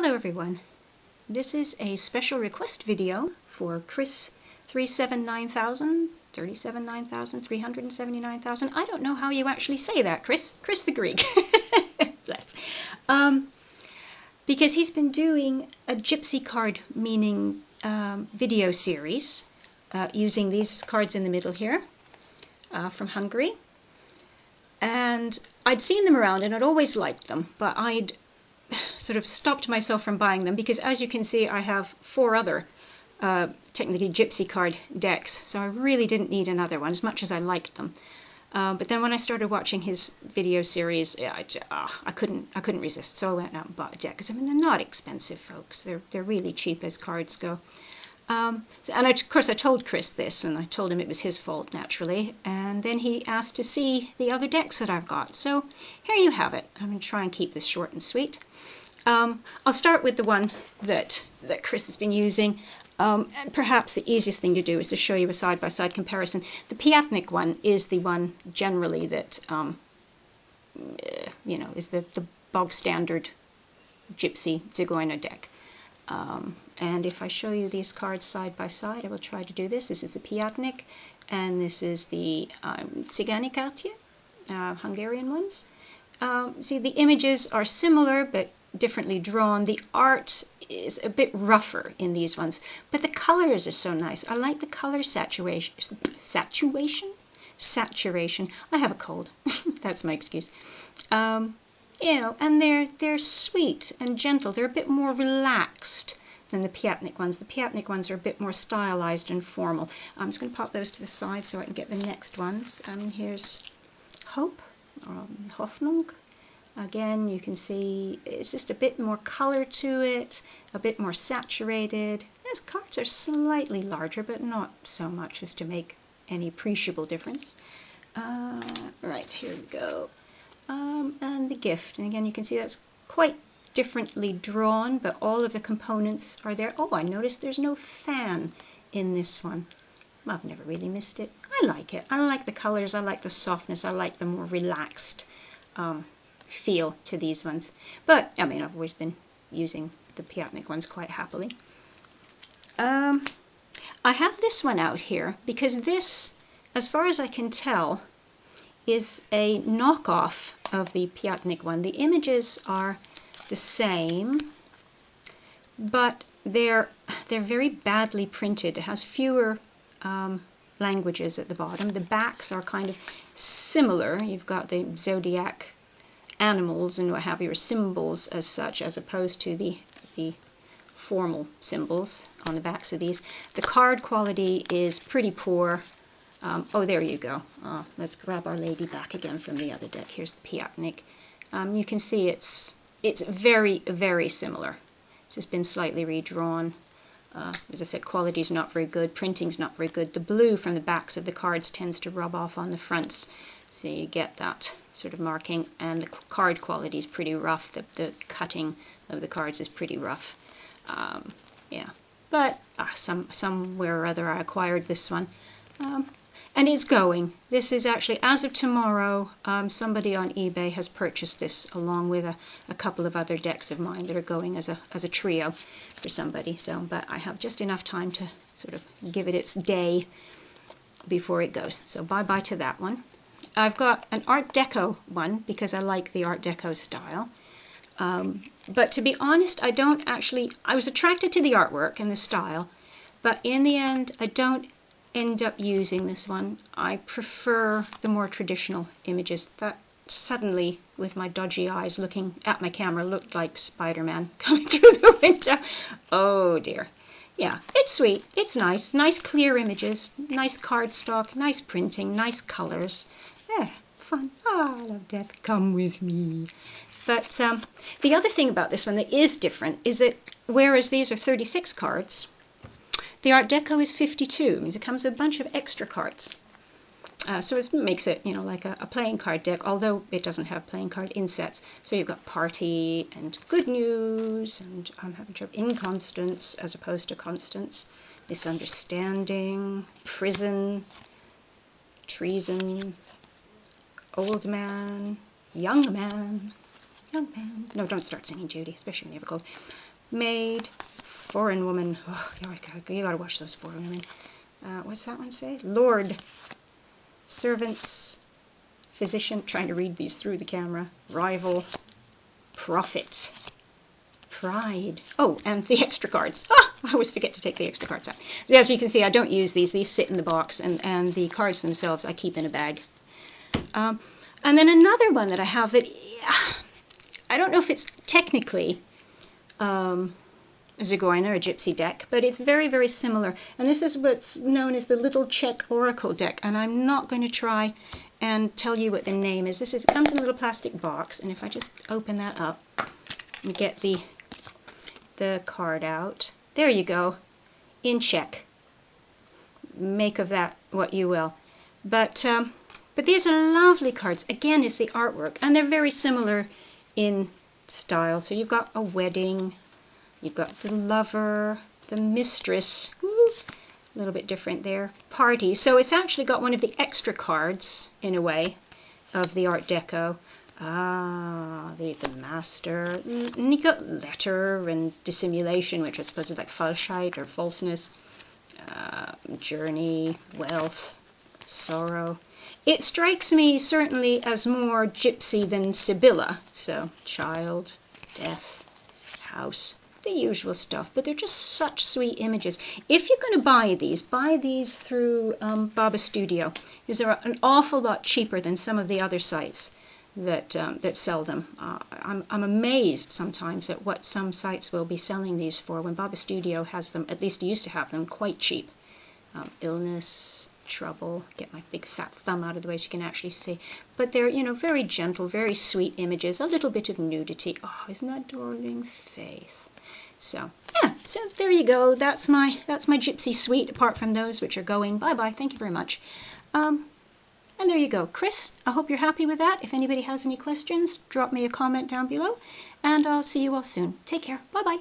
Hello everyone. This is a special request video for chris379000, 379,000, 379,000. I don't know how you actually say that, Chris. Chris the Greek. Bless. Because he's been doing a gypsy card meaning video series using these cards in the middle here from Hungary. And I'd seen them around and I'd always liked them, but I'd sort of stopped myself from buying them because, as you can see, I have 4 other technically gypsy card decks, so I really didn't need another one as much as I liked them. But then when I started watching his video series, I couldn't resist, so I went out and bought a deck because I mean they're not expensive, folks. They're really cheap as cards go. And of course I told Chris this, and I told him it was his fault naturally, and then he asked to see the other decks that I've got. So here you have it. I'm going to try and keep this short and sweet. I'll start with the one that Chris has been using, and perhaps the easiest thing to do is to show you a side-by-side comparison. The Piatnik one is the one generally that you know, is the bog standard gypsy Zigeuner deck. And if I show you these cards side by side, I will try to do this. This is the Piatnik, and this is the Cigani Hungarian ones. See, the images are similar but differently drawn. The art is a bit rougher in these ones, but the colors are so nice. I like the color saturation. I have a cold. That's my excuse. You know, and they're sweet and gentle. They're a bit more relaxed than the Piatnik ones. The Piatnik ones are a bit more stylized and formal. I'm just going to pop those to the side so I can get the next ones. Here's Hope, Hoffnung. Again, you can see it's just a bit more color to it, a bit more saturated. These cards are slightly larger, but not so much as to make any appreciable difference. Right, here we go. And the Gift. And again, you can see that's quite differently drawn, but all of the components are there. Oh, I noticed there's no fan in this one. I've never really missed it. I like it. I like the colors. I like the softness. I like the more relaxed feel to these ones. But, I mean, I've always been using the Piatnik ones quite happily. I have this one out here because this, as far as I can tell, is a knockoff of the Piatnik one. The images are the same, but they're very badly printed. It has fewer languages at the bottom. The backs are kind of similar. You've got the zodiac animals and what have you, or symbols as such, as opposed to the formal symbols on the backs of these. The card quality is pretty poor. Oh, there you go. Let's grab Our Lady back again from the other deck. Here's the Piatnik. You can see it's very, very similar. It's just been slightly redrawn. As I said, quality's not very good. Printing's not very good. The blue from the backs of the cards tends to rub off on the fronts, so you get that sort of marking. And the card quality is pretty rough. The cutting of the cards is pretty rough. Yeah, but somewhere or other I acquired this one. And it's going. This is actually, as of tomorrow, somebody on eBay has purchased this along with a couple of other decks of mine that are going as a trio for somebody. So, but I have just enough time to sort of give it its day before it goes. So bye-bye to that one. I've got an Art Deco one because I like the Art Deco style. But to be honest, I was attracted to the artwork and the style, but in the end, I don't end up using this one. I prefer the more traditional images. That suddenly, with my dodgy eyes looking at my camera, looked like Spider-Man coming through the window. Oh dear. Yeah, it's sweet. It's nice. Nice clear images. Nice cardstock. Nice printing. Nice colors. Yeah, fun. Ah, I love death. Come with me. But the other thing about this one that is different is that whereas these are 36 cards, the Art Deco is 52. It means it comes with a bunch of extra cards. So it makes it, you know, like a playing card deck, although it doesn't have playing card insets. So you've got Party and Good News, and I'm having trouble, Inconstance as opposed to Constance, Misunderstanding, Prison, Treason, Old Man, Young Man. No, don't start singing, Judy, especially when you have a cold. maid, foreign woman. Oh, you gotta watch those foreign women. What's that one say? Lord, servants, physician. Trying to read these through the camera. Rival, prophet, pride. Oh, and the extra cards. Ah, I always forget to take the extra cards out. As you can see, I don't use these. These sit in the box, and the cards themselves I keep in a bag. And then another one that I have that I don't know if it's technically a Zigeuner, a Gypsy deck, but it's very, very similar. And this is what's known as the Little Czech Oracle deck, and I'm not going to try and tell you what the name is. It comes in a little plastic box, and if I just open that up and get the card out, there you go, in Czech. Make of that what you will. But these are lovely cards. Again, it's the artwork, and they're very similar in style. So you've got a wedding, you've got the lover, the mistress, a little bit different there, party. So it's actually got one of the extra cards, in a way, of the Art Deco. The master, and you got letter and dissimulation, which I suppose is like Falschheit or falseness, journey, wealth, sorrow. It strikes me certainly as more gypsy than Sibylla. So child, death, house, the usual stuff. But they're just such sweet images. If you're going to buy these through Baba Studio, because they're an awful lot cheaper than some of the other sites that sell them. I'm amazed sometimes at what some sites will be selling these for when Baba Studio has them, at least used to have them, quite cheap. Illness, trouble, get my big fat thumb out of the way so you can actually see. But they're, you know, very gentle, very sweet images, a little bit of nudity. Oh, isn't that darling? Faith. So, yeah, so there you go. That's my Gypsy suite, apart from those which are going. Bye-bye. Thank you very much. And there you go. Chris, I hope you're happy with that. If anybody has any questions, drop me a comment down below, and I'll see you all soon. Take care. Bye-bye.